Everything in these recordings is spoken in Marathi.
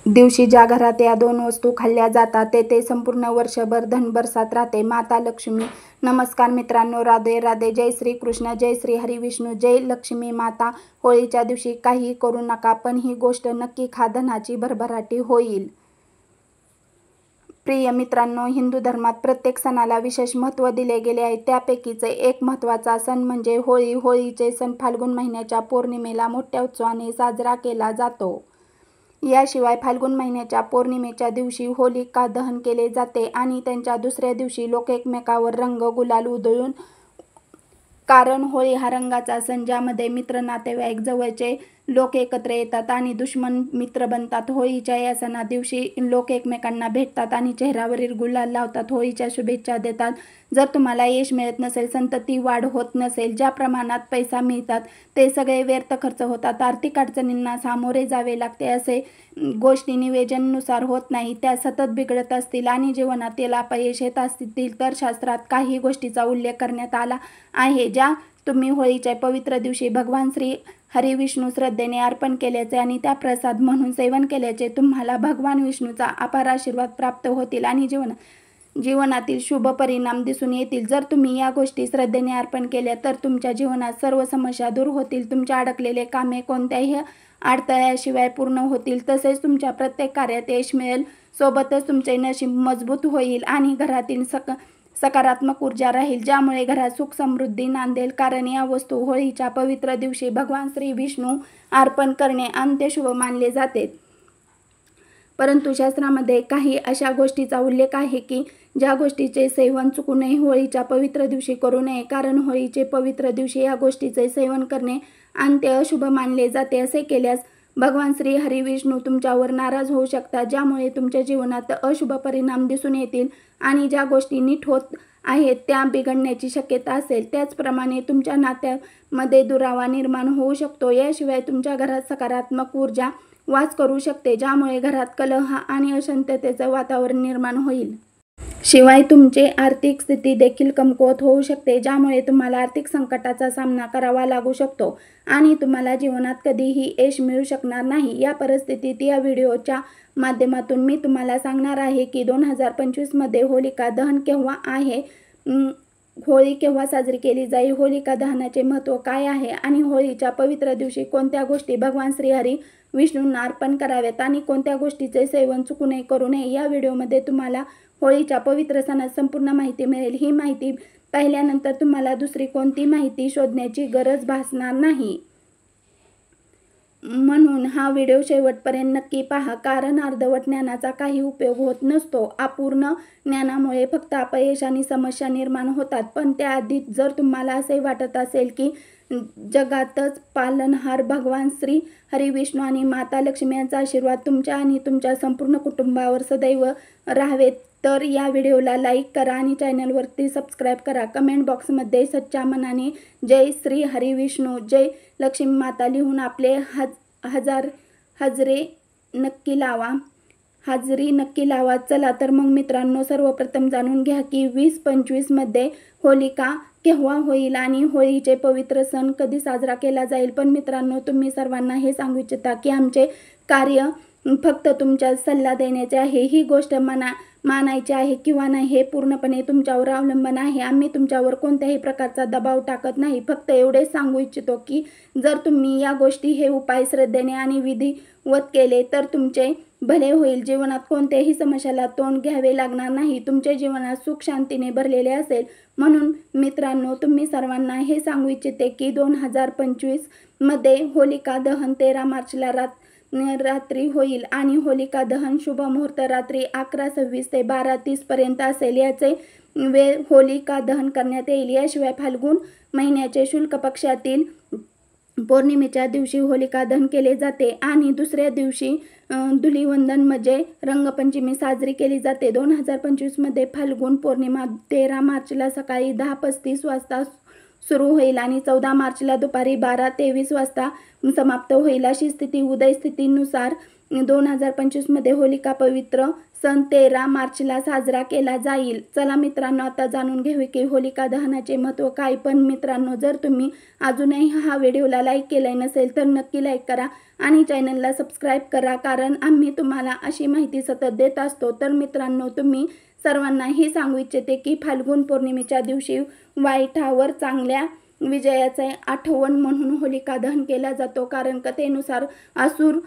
दिवशी ज्या घरात या दोन वस्तू खाल्ल्या जातात तेथे संपूर्ण वर्षभर धनबरसात राहते. माता लक्ष्मी. नमस्कार मित्रांनो, राधे राधे. जय श्री कृष्ण, जय श्री हरी विष्णू, जय लक्ष्मी माता. होळीच्या दिवशी काही करू नका, पण ही गोष्ट नक्की खा, धनाची भरभराटी होईल. प्रिय मित्रांनो, हिंदू धर्मात प्रत्येक सणाला विशेष महत्त्व दिले गेले आहे. त्यापैकीच एक महत्त्वाचा सण म्हणजे होळी. होळीचे सण फाल्गुन महिन्याच्या पौर्णिमेला मोठ्या उत्सवाने साजरा केला जातो. याशिवाय फाल्गुन महिन्याच्या पौर्णिमेच्या दिवशी होलिका दहन केले जाते आणि त्यांच्या दुसऱ्या दिवशी लोक एकमेकावर रंग गुलाल उधळून, कारण होळी हा रंगाचा सण ज्यामध्ये मित्र, नातेवाईक, जवळचे लोक एकत्र येतात आणि दुश्मन मित्र बनतात. होळीच्या या सणा दिवशी लोक एकमेकांना भेटतात आणि चेहऱ्यावरील गुलाल लावतात, होळीच्या शुभेच्छा देतात. जर तुम्हाला यश मिळत नसेल, संतती वाढ होत नसेल, ज्या प्रमाणात पैसा मिळतात ते सगळे व्यर्थ खर्च होतात, आर्थिक अडचणींना सामोरे जावे लागते, असे गोष्टी नियोजनानुसार होत नाही, त्या सतत बिघडत असतील आणि जीवनातील अपयश येत असतील, तर शास्त्रात काही गोष्टीचा उल्लेख करण्यात आला आहे ज्या तुम्ही होळीच्या पवित्र दिवशी भगवान श्री हरी विष्णू श्रद्धेने अर्पण केल्याचे आणि त्या प्रसाद म्हणून सेवन केल्याचे तुम्हाला भगवान विष्णूचा अपार आशीर्वाद प्राप्त होतील आणि जीवनातील शुभ परिणाम दिसून येतील. जर तुम्ही या गोष्टी श्रद्धेने अर्पण केल्या तर तुमच्या जीवनात सर्व समस्या दूर होतील, तुमच्या अडकलेले कामे कोणत्याही अडथळ्याशिवाय पूर्ण होतील, तसेच तुमच्या प्रत्येक कार्यात यश मिळेल. सोबतच तुमचे नशीब मजबूत होईल आणि घरातील सकारात्मक ऊर्जा राहील, ज्यामुळे घरात सुख समृद्धी नांदेल. कारण या वस्तू होळीच्या पवित्र दिवशी भगवान श्री विष्णू अर्पण करणे अंत्यशुभ मानले जाते. परंतु शास्त्रामध्ये काही अशा गोष्टीचा उल्लेख आहे की ज्या गोष्टीचे सेवन चुकूनही होळीच्या पवित्र दिवशी करू नये, कारण होळीचे पवित्र दिवशी या गोष्टीचे सेवन करणे अंत्य अशुभ मानले जाते. असे केल्यास भगवान श्री हरी विष्णू तुमच्यावर नाराज होऊ शकतात, ज्यामुळे तुमच्या जीवनात अशुभ परिणाम दिसून येतील आणि ज्या गोष्टी नीट होत आहेत त्या बिघडण्याची शक्यता असेल. त्याचप्रमाणे तुमच्या नात्यामध्ये दुरावा निर्माण होऊ शकतो. याशिवाय तुमच्या घरात सकारात्मक ऊर्जा वास करू शकते, ज्यामुळे घरात कलह आणि अशांततेचे वातावरण निर्माण होईल. शिवाय तुमची आर्थिक स्थिती देखील कमकुवत होऊ शकते, ज्यामुळे तुम्हाला आर्थिक संकटाचा सामना करावा लागू शकतो आणि तुम्हाला जीवनात कधीही यश मिळू शकणार नाही. या परिस्थितीत या व्हिडिओच्या माध्यमातून मी तुम्हाला सांगणार आहे की 2025 मध्ये होलिका दहन केव्हा आहे, होळी केव्हा साजरी केली जाईल, होलिका दहनाचे महत्त्व काय आहे आणि होळीच्या पवित्र दिवशी कोणत्या गोष्टी भगवान श्रीहरी विष्णूंना अर्पण कराव्यात आणि कोणत्या गोष्टीचे सेवन चुकूनही करू नये. या व्हिडिओमध्ये तुम्हाला होळीच्या पवित्र सणात संपूर्ण माहिती मिळेल. ही माहिती पाहिल्यानंतर तुम्हाला दुसरी कोणती माहिती शोधण्याची गरज भासणार नाही. म्हणून हा व्हिडिओ शेवटपर्यंत नक्की पहा, कारण अर्धवट ज्ञानाचा काही उपयोग होत नसतो. अपूर्ण ज्ञानामुळे फक्त अपयश आणि समस्या निर्माण होतात. पण त्याआधी जर तुम्हाला असे वाटत असेल की जगातच पालनहार भगवान श्री हरी विष्णू आणि माता लक्ष्मी यांचा आशीर्वाद तुमच्या आणि तुमच्या संपूर्ण कुटुंबावर सदैव राहावे, तर या व्हिडिओला लाईक करा आणि चॅनलवरती सबस्क्राईब करा. कमेंट बॉक्समध्ये सच्च्या मनाने जय श्री हरी विष्णू, जय लक्ष्मी माता लिहून आपले हजरी नक्की लावा. चला तर मग मित्रांनो, सर्वप्रथम जाणून घ्या की 2025 मध्ये होलिका केव्हा होईल आणि होळीचे पवित्र सण कधी साजरा केला जाईल. पण मित्रांनो, तुम्ही सर्वांना हे सांगू इच्छिता की आमचे कार्य फक्त तुमच्या सल्ला देण्याचे आहे. ही गोष्ट मानायची आहे किंवा नाही हे पूर्णपणे तुमच्यावर अवलंबून आहे. आम्ही तुमच्यावर कोणत्याही प्रकारचा दबाव टाकत नाही. फक्त एवढेच सांगू इच्छितो की जर तुम्ही या गोष्टी, हे उपाय श्रद्धेने आणि विधिवत केले तर तुमचे भले होईल. जीवनात कोणत्याही समस्याला तोंड घ्यावे लागणार नाही. तुमच्या जीवनात सुख शांतीने भरलेले असेल. म्हणून मित्रांनो, तुम्ही सर्वांना हे सांगू इच्छिते की 2025 मध्ये होलिका दहन 13 मार्चला रात्री होईल आणि होलिका दहन शुभ मुहूर्त रात्री 11:26 ते 12:30 पर्यंत असेल. याचे वेळ होलिका दहन करण्यात येईल. याशिवाय फाल्गुन महिन्याचे शुक्ल पक्षातील पौर्णिमेच्या दिवशी होलिका दहन केले जाते आणि दुसऱ्या दिवशी धुलिवंदन म्हणजे रंगपंचमी साजरी केली जाते. 2025 मध्ये फाल्गुन पौर्णिमा 13 मार्चला सकाळी 10:35 वाजता सुरू होईल आणि 14 मार्चला दुपारी 12:23 वाजता समाप्त होईल अशी स्थिती. उदय स्थितीनुसार 2025 मध्ये होलिका पवित्र सण 13 मार्चला साजरा केला जाईल. चला मित्रांनो, आता जाणून घेऊ की होलिका दहनाचे महत्त्व काय. पण मित्रांनो, जर तुम्ही अजूनही हा व्हिडिओला लाईक केलाय नसेल तर नक्की लाईक करा आणि चॅनलला सबस्क्राईब करा, कारण आम्ही तुम्हाला अशी माहिती सतत देत असतो. तर मित्रांनो, तुम्ही सर्वांना हे सांगू इच्छिते की फाल्गुन पौर्णिमेच्या दिवशी वाईटावर चांगल्या विजयाचे आठवण म्हणून होलिका दहन केला जातो. कारण कथेनुसार असुर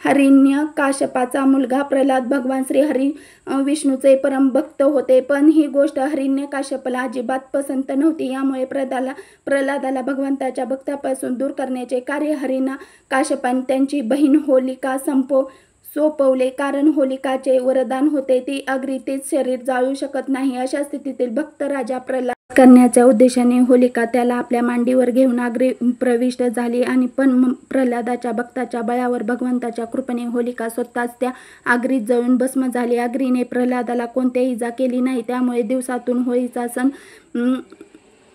हिरण्यकाश्यपाचा मुलगा प्रल्हाद भगवान श्री हरी विष्णूचे परम भक्त होते. पण ही गोष्ट हिरण्यकाश्यपाला अजिबात पसंत नव्हती. यामुळे प्रल्हादाला भगवंताच्या भक्तापासून दूर करण्याचे कार्य हिरण्यकाश्यपाने त्यांची बहीण होलिका सोपवले. कारण होलिकाचे वरदान होते, ती अग्नीतच शरीर जाळू शकत नाही. अशा स्थितीतील भक्त राजा प्रल्हाद करण्याच्या उद्देशाने होलिका त्याला आपल्या मांडीवर घेऊन अग्नी प्रविष्ट झाली आणि पण प्रल्हादाच्या भक्ताच्या बळावर भगवंताच्या कृपेने होलिका स्वतःच त्या अग्नीत जळून भस्म झाली. अग्नीने प्रल्हादाला कोणतीही इजा केली नाही. त्यामुळे दिवसातून होळीचा सण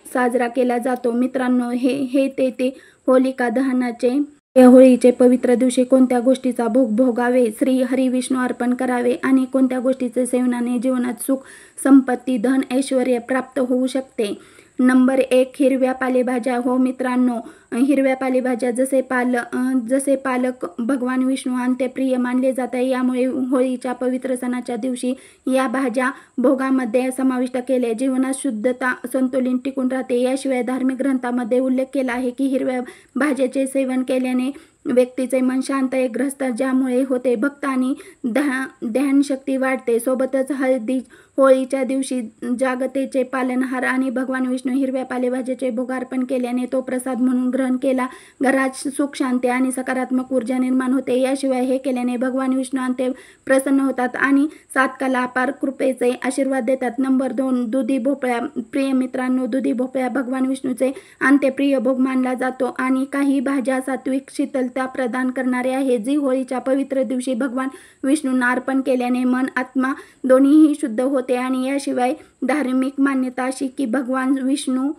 साजरा केला जातो. मित्रांनो, हे होलिका दहनाचे या होळीचे पवित्र दिवशी कोणत्या गोष्टीचा भोग भोगावे, श्री हरी विष्णू अर्पण करावे आणि कोणत्या गोष्टीचे सेवनाने जीवनात सुख, संपत्ती, धन, ऐश्वर्य प्राप्त होऊ शकते. नंबर 1, हिरव्या पालेभाज्या. हो मित्रांनो, हिरव्या पालेभाज्या जसे पालक भगवान विष्णू अंत्यप्रिय मानले जातात. यामुळे होळीच्या पवित्र सणाच्या दिवशी या भाज्या भोगामध्ये समाविष्ट केले. जीवनात शुद्धता, संतुलन टिकून राहते. याशिवाय धार्मिक ग्रंथामध्ये उल्लेख केला आहे की हिरव्या भाज्याचे सेवन केल्याने व्यक्तीचे मन शांत, एकाग्रस्त ज्यामुळे होते. भक्त आणि ध्यानशक्ती वाढते. सोबतच होळीच्या दिवशी जागतेचे पालनहार आणि भगवान विष्णू हिरव्या पालेभाज्याचे भोगार्पण केल्याने तो प्रसाद म्हणून ग्रहण केला. घरात सुख, शांती आणि सकारात्मक ऊर्जा निर्माण होते. याशिवाय हे केल्याने भगवान विष्णू अंत्य प्रसन्न होतात आणि 7 काला अपार कृपेचे आशीर्वाद देतात. नंबर 2, दुधी भोपळा. प्रिय मित्रांनो, दुधी भोपळा भगवान विष्णूचे अंत्यप्रिय भोग मानला जातो आणि काही भाज्या सात्विक शीतलता प्रदान करणारे आहे, जी होळीच्या पवित्र दिवशी भगवान विष्णूंना अर्पण केल्याने मन, आत्मा दोन्हीही शुद्ध होते. आणि याशिवाय धार्मिक मान्यता अशी की भगवान विष्णू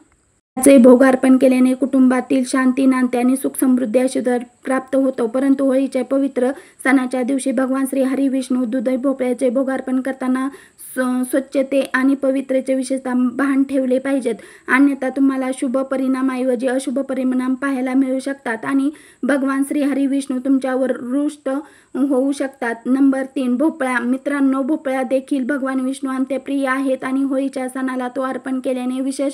चे भोगार्पण केल्याने कुटुंबातील शांती नांदते आणि सुख, समृद्धी, आशीर्वाद प्राप्त होतो. परंतु होळीच्या पवित्र सणाच्या दिवशी भगवान श्री हरी विष्णू दुधी भोपळ्याचे भोगार्पण करताना स्वच्छते आणि पवित्रतेचे विशेषतः भान ठेवले पाहिजेत. अन्यथा तुम्हाला शुभ परिणामाऐवजी अशुभ परिणाम पाहायला मिळू शकतात आणि भगवान श्री हरी विष्णू तुमच्यावर रुष्ट होऊ शकतात. नंबर 3, भोपळा. मित्रांनो, भोपळा देखील भगवान विष्णू अंत्यप्रिय आहेत आणि होळीच्या सणाला तो अर्पण केल्याने विशेष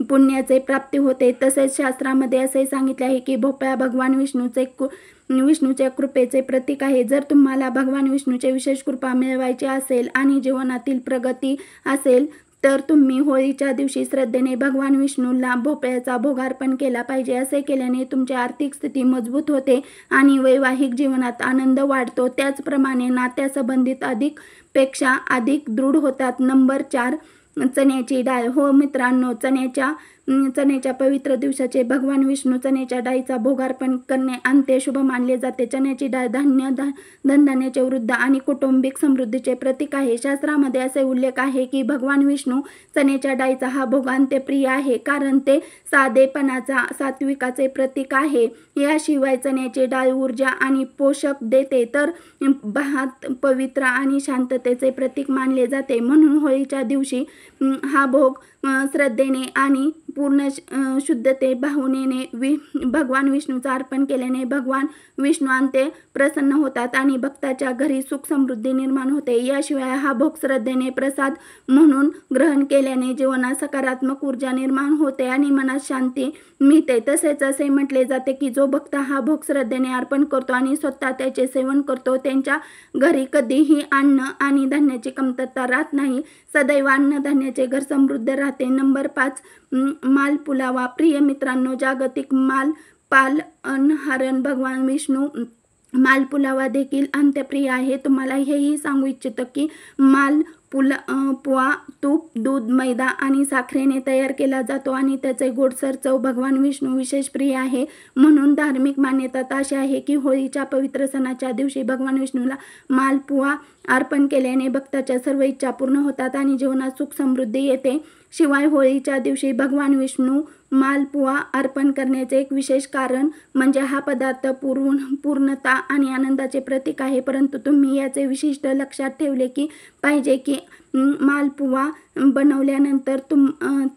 पुण्याचे प्राप्ती होते. तसेच शास्त्रामध्ये असे सांगितले आहे की भोपळा भगवान विष्णूच्या कृपेचे प्रतीक आहे. जर तुम्हाला भगवान विष्णूचे विशेष कृपा मिळवायची असेल आणि जीवनातील प्रगती असेल तर तुम्ही होळीच्या दिवशी श्रद्धेने भगवान विष्णूला भोपळ्याचा भोगार्पण केला पाहिजे. असे केल्याने तुमची आर्थिक स्थिती मजबूत होते आणि वैवाहिक जीवनात आनंद वाढतो. त्याचप्रमाणे नात्यासंबंधित पेक्षा अधिक दृढ होतात. नंबर 4, चण्याची डाळ. हो मित्रांनो, चण्याच्या पवित्र दिवसाचे भगवान विष्णू चण्याच्या डाळीचा भोगार्पण करणे अंत्य शुभ मानले जाते. चण्याची डाळ धनधान्याचे, वृद्ध आणि कौटुंबिक समृद्धीचे प्रतीक आहे. शास्त्रामध्ये असे उल्लेख आहे की भगवान विष्णू चण्याच्या डाळीचा हा भोग अंत्यप्रिय आहे, कारण ते साधेपणाचा, सात्विकाचे प्रतीक आहे. याशिवाय चण्याची डाळ ऊर्जा आणि पोषक देते, तर भात पवित्र आणि शांततेचे प्रतीक मानले जाते. म्हणून होळीच्या दिवशी हा भोग श्रद्धेने आणि पूर्ण शुद्धते भावनेने भगवान विष्णूचा अर्पण केल्याने भगवान विष्णू अंत्य प्रसन्न होतात आणि भक्ताच्या घरी सुख, समृद्धी निर्माण होते. याशिवाय हा भोग श्रद्धेने प्रसाद म्हणून ग्रहण केल्याने जीवनात सकारात्मक ऊर्जा निर्माण होते आणि मनात शांती मिळते. तसेच असे म्हटले जाते की जो भक्त हा भोग श्रद्धेने अर्पण करतो आणि स्वतः त्याचे सेवन करतो, त्यांच्या घरी कधीही अन्न आणि धान्याची कमतरता राहत नाही. सदैव अन्नधान्याचे घर समृद्ध राहते. नंबर 5, मालपुलावा. प्रिय मित्रांनो, जागतिक पालनहार भगवान विष्णू मालपुलावा देखील अंत्यप्रिय आहे. तुम्हाला हेही सांगू इच्छितो की पुआ तूप, दूध, मैदा आणि साखरेने तयार केला जातो आणि त्याचे गोडसर चव भगवान विष्णू विशेष प्रिय आहे. म्हणून धार्मिक मान्यता अशी आहे की होळीच्या पवित्र सणाच्या दिवशी भगवान विष्णूला मालपुआ अर्पण केल्याने भक्ताच्या सर्व इच्छा पूर्ण होतात आणि जीवनात सुख समृद्धी येते. शिवाय होळीच्या दिवशी भगवान विष्णू मालपुआ अर्पण करण्याचे एक विशेष कारण म्हणजे हा पदार्थ पूर्णता आणि आनंदाचे प्रतीक आहे. परंतु तुम्ही याचे विशिष्ट लक्षात ठेवले की पाहिजे की मालपुआ बनवल्यानंतर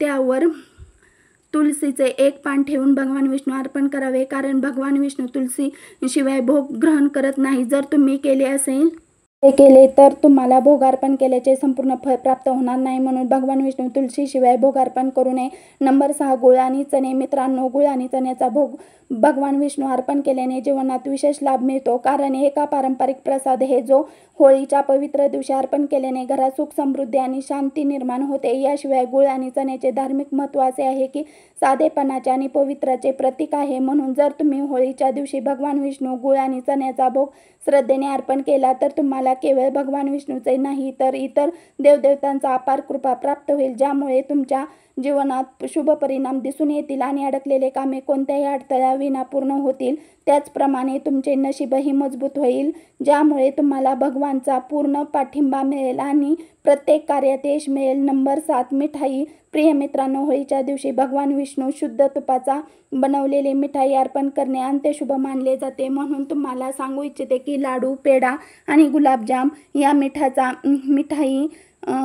त्यावर तुलसीचे एक पान ठेवून भगवान विष्णू अर्पण करावे, कारण भगवान विष्णू तुलसी शिवाय भोग ग्रहण करत नाही. जर तुम्ही केले तर तुम्हाला भोग अर्पण केल्याचे संपूर्ण फळ प्राप्त होणार नाही. म्हणून भगवान विष्णू तुलसी शिवाय भोग अर्पण करू नये. नंबर 6 गुळ आणि चणे. मित्रांनो, गुळ आणि चण्याचा भोग भगवान विष्णू अर्पण केल्याने जीवनात विशेष लाभ मिळतो, कारण एका पारंपरिक प्रसाद आहे जो होळीच्या पवित्र दिवशी अर्पण केल्याने घरात सुख समृद्धी आणि शांती निर्माण होते. याशिवाय गुळ आणि चण्याचे धार्मिक महत्त्व असे आहे की साधेपणाचे आणि पवित्राचे प्रतीक आहे. म्हणून जर तुम्ही होळीच्या दिवशी भगवान विष्णू गुळ आणि चण्याचा भोग श्रद्धेने अर्पण केला तर तुम्हाला केवळ भगवान विष्णूचे नाही तर इतर देवदेवतांचा अपार कृपा प्राप्त होईल, ज्यामुळे तुमच्या जीवनात शुभ परिणाम दिसून येतील आणि अडकलेले कामे कोणत्याही अडथळ्याविना पूर्ण होतील. त्याचप्रमाणे तुमचे नशीबही मजबूत होईल, ज्यामुळे तुम्हाला भगवानचा पूर्ण पाठिंबा मिळेल आणि प्रत्येक कार्यात यश मिळेल. नंबर 7 मिठाई. प्रिय मित्रांनो, होळीच्या दिवशी भगवान विष्णू शुद्ध तुपाचा बनवलेली मिठाई अर्पण करणे अंत्यशुभ मानले जाते. म्हणून तुम्हाला सांगू इच्छिते की लाडू, पेढा आणि गुलाबजाम या मिठाई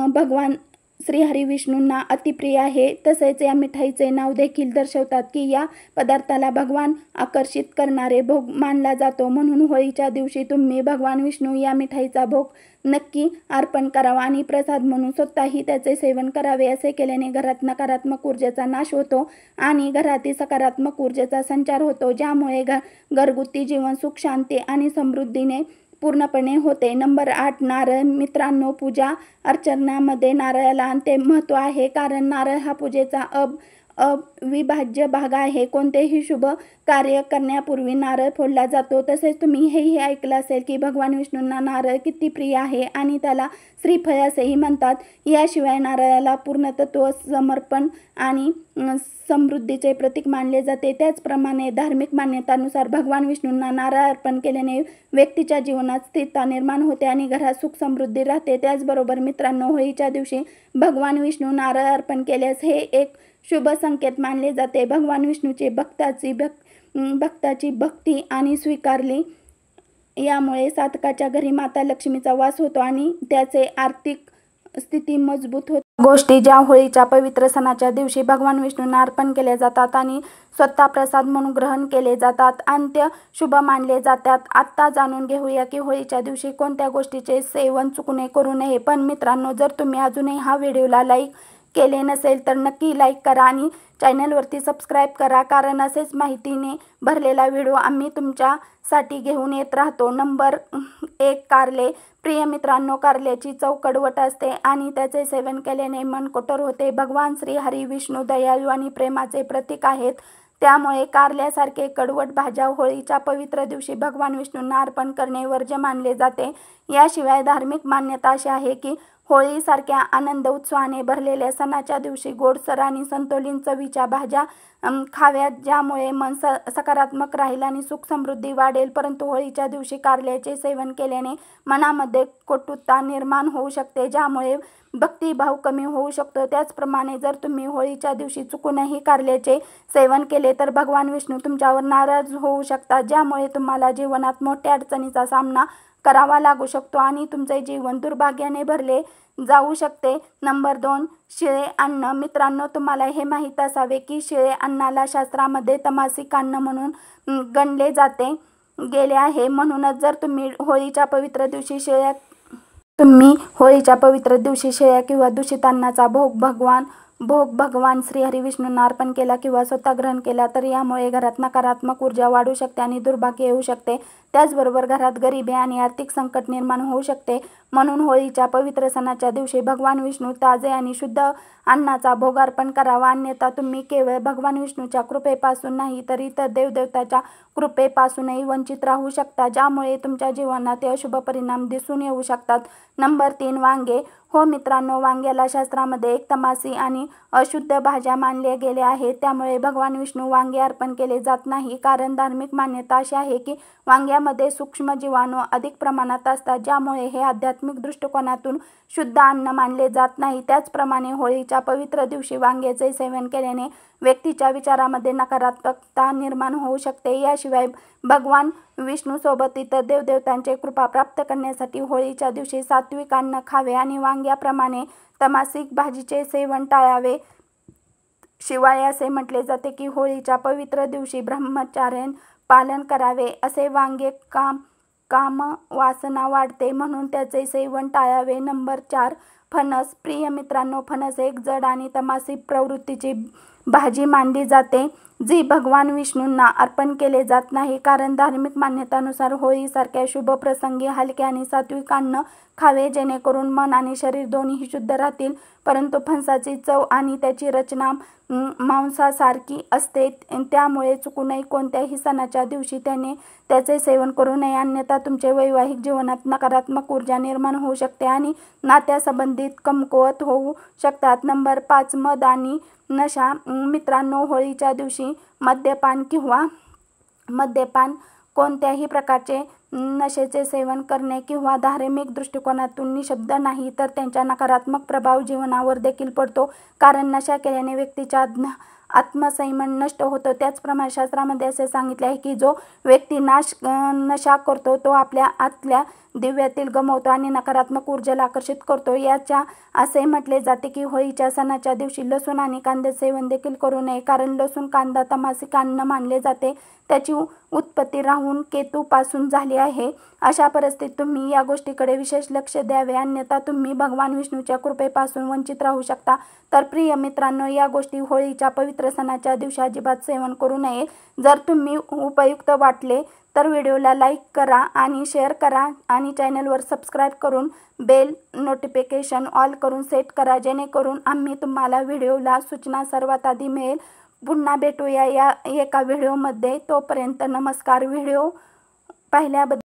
भगवान श्रीहरी विष्णूंना अतिप्रिय आहे. तसेच या मिठाईचे नाव देखील दर्शवतात की या पदार्थाला भगवान आकर्षित करणारे भोग मानला जातो. म्हणून होळीच्या दिवशी तुम्ही भगवान विष्णू या मिठाईचा भोग नक्की अर्पण करावा आणि प्रसाद म्हणून स्वतःही त्याचे सेवन करावे. असे केल्याने घरात नकारात्मक ऊर्जेचा नाश होतो आणि घरातील सकारात्मक ऊर्जेचा संचार होतो, ज्यामुळे घरगुती जीवन सुख, शांती आणि समृद्धीने पूर्णपणे होते. नंबर 8 नारळ. मित्रांनो, पूजा अर्चनामध्ये नारळाला अंत्य महत्त्व आहे, कारण नारळ हा पूजेचा अविभाज्य भाग आहे. कोणतेही शुभ कार्य करण्यापूर्वी नारळ फोडला जातो. तसेच तुम्ही हेही ऐकलं असेल की भगवान विष्णूंना नारळ किती प्रिय आहे आणि त्याला श्रीफळ असेही म्हणतात. याशिवाय नारळाला पूर्णतत्व, समर्पण आणि समृद्धीचे प्रतीक मानले जाते. त्याचप्रमाणे धार्मिक मान्यतानुसार भगवान विष्णूंना नारळ अर्पण केल्याने व्यक्तीच्या जीवनात स्थिरता निर्माण होते आणि घरात सुख समृद्धी राहते. त्याचबरोबर मित्रांनो, होळीच्या दिवशी भगवान विष्णू नारळ अर्पण केल्यास हे एक शुभ संकेत मानले जाते. भगवान विष्णूचे भक्ताची भक्ती आणि स्वीकारली, यामुळे साधकाच्या घरी माता लक्ष्मीचा वास होतो आणि त्याचे आर्थिक स्थिती मजबूत होते. गोष्टी ज्या होळीच्या पवित्र सणाच्या दिवशी भगवान विष्णूंना अर्पण केले जातात आणि स्वतः प्रसाद म्हणून ग्रहण केले जातात, अंत्य शुभ मानले जातात. आत्ता जाणून घेऊया की होळीच्या दिवशी कोणत्या गोष्टीचे सेवन चुकून करू नये. पण मित्रांनो, जर तुम्ही अजूनही हा व्हिडिओला लाईक केले नसेल तर नक्की लाईक करा आणि चॅनलवरती सबस्क्राईब करा, कारण असेच माहितीने भरलेला व्हिडिओ आम्ही तुमच्यासाठी घेऊन येत राहतो. नंबर 1 कारले. प्रिय मित्रांनो, कारल्याची चव कडवट असते आणि त्याचे सेवन केल्याने मन कठोर होते. भगवान श्री हरी विष्णू दयाळू आणि प्रेमाचे प्रतीक आहेत, त्यामुळे कारल्यासारखे कडवट भाज्या होळीच्या पवित्र दिवशी भगवान विष्णूंना अर्पण करणे वर्ज्य मानले जाते. याशिवाय धार्मिक मान्यता अशी आहे की होळीसारख्या आनंद उत्सवाने भरलेल्या सणाच्या दिवशी गोडसर आणि संतुलित चवीच्या भाज्या खाव्यात, ज्यामुळे मन सकारात्मक राहील आणि सुख समृद्धी वाढेल. परंतु होळीच्या दिवशी कारल्याचे सेवन केल्याने मनामध्ये कटुता निर्माण होऊ शकते, ज्यामुळे भक्तिभाव कमी होऊ शकतो. त्याचप्रमाणे जर तुम्ही होळीच्या दिवशी चुकूनही कारल्याचे सेवन केले तर भगवान विष्णू तुमच्यावर नाराज होऊ शकतात, ज्यामुळे तुम्हाला जीवनात मोठ्या अडचणीचा सामना करावा लागू शकतो आणि तुमचे जीवन दुर्भाग्याने भरले जाऊ शकते. नंबर 2 शिळे अन्न. मित्रांनो, तुम्हाला हे माहीत असावे की शिळे अन्नाला शास्त्रामध्ये तामसिक अन्न म्हणून गणले गेले आहे. म्हणूनच जर तुम्ही होळीच्या पवित्र दिवशी शिळ्या किंवा दूषित अन्नाचा भोग भगवान श्री हरी विष्णूंना अर्पण केला किंवा स्वतः ग्रहण केला तर यामुळे घरात नकारात्मक ऊर्जा वाढू शकते आणि दुर्भाग्य येऊ शकते. त्याचबरोबर घरात गरिबी आणि आर्थिक संकट निर्माण होऊ शकते. म्हणून होळीच्या पवित्र सणाच्या दिवशी भगवान विष्णू ताजे आणि शुद्ध अन्नाचा भोग अर्पण करावा, अन्यथा तुम्ही केवळ भगवान विष्णूच्या कृपेपासून नाही तर इतर देवदेवताच्या कृपेपासूनही वंचित राहू शकता, ज्यामुळे तुमच्या जीवनात अशुभ परिणाम दिसून येऊ शकतात. नंबर 3. वांगे. हो मित्रांनो, वांग्याला शास्त्रामध्ये एक तमासी आणि अशुद्ध भाज्या मानले गेले आहे. त्यामुळे भगवान विष्णू वांगे अर्पण केले जात नाही, कारण धार्मिक मान्यता अशी आहे की वांग्यामध्ये सूक्ष्म जीवाणू अधिक प्रमाणात असतात, ज्यामुळे हे आध्यात्मिक दृष्टिकोनातून शुद्ध अन्न मानले जात नाही. त्याचप्रमाणे होळीच्या पवित्र दिवशी वांग्याचे सेवन केल्याने व्यक्तीच्या विचारामध्ये नकारात्मकता निर्माण होऊ शकते. याशिवाय भगवान विष्णूसोबत इतर देवदेवतांची कृपा प्राप्त करण्यासाठी होळीच्या दिवशी सात्विक अन्न खावे आणि वांग्याप्रमाणे तमासिक भाजीचे सेवन टाळावे. शिवाय असे म्हटले जाते की होळीच्या पवित्र दिवशी ब्रह्मचर्याचे पालन करावे. असे वांगे काम वासना वाढते, म्हणून त्याचे सेवन टाळावे. नंबर 4. फणस. प्रिय मित्रांनो, फणस एक जड आणि तमासिक प्रवृत्तीची भाजी मानली जाते, जी भगवान विष्णूंना अर्पण केले जात नाही, कारण धार्मिक मान्यतानुसार होळीसारख्या शुभ प्रसंगी हलके आणि सात्विक अन्न खावे, जेणेकरून मन आणि शरीर दोन्ही शुद्ध राहतील. परंतु फणसाची चव आणि त्याची रचना मांसासारखी असते, त्यामुळे चुकूनही कोणत्याही सणाच्या दिवशी त्याचे सेवन करू नये, अन्यथा तुमचे वैवाहिक जीवनात नकारात्मक ऊर्जा निर्माण होऊ शकते आणि नात्यासंबंधित कमकुवत होऊ शकतात. नंबर 5. मद आणि नशा. मित्रांनो, होळीच्या दिवशी मद्यपान कोणत्याही प्रकारचे नशेचे सेवन करणे किंवा धार्मिक दृष्टिकोनातून निषिद्ध नाही, तर त्यांचा नकारात्मक प्रभाव जीवनावर देखील पडतो, कारण नशा केल्याने व्यक्तीचा आत्मसंयम नष्ट होतो. त्याचप्रमाणे शास्त्रामध्ये असे सांगितले आहे की जो व्यक्ती नशा करतो तो आपल्या आतल्या दिव्यातील गमावतो आणि नकारात्मक ऊर्जेला आकर्षित करतो. याच्या असे म्हटले जाते की होळीच्या सणाच्या दिवशी लसूण आणि कांद्याचे सेवन देखील करू नये, कारण लसूण कांदा तमासिक अन्न मानले जाते. त्याची उत्पत्ती राहून केतूपासून झाली आहे. अशा परिस्थितीत तुम्ही या गोष्टीकडे विशेष लक्ष द्यावे, अन्यथा तुम्ही भगवान विष्णूच्या कृपेपासून वंचित राहू शकता. तर प्रिय मित्रांनो, या गोष्टी होळीच्या पवित्र सणाच्या दिवशी अजिबात सेवन करू नये. जर तुम्ही उपयुक्त वाटले तर व्हिडिओला लाईक करा आणि शेअर करा आणि चॅनलवर सबस्क्राईब करून बेल नोटिफिकेशन ऑल करून सेट करा, जेणेकरून आम्ही तुम्हाला व्हिडिओला सूचना सर्वात आधी मिळेल. पुन्हा भेटूया या एका व्हिडिओमध्ये. तोपर्यंत नमस्कार. व्हिडिओ पाहिल्याबद्दल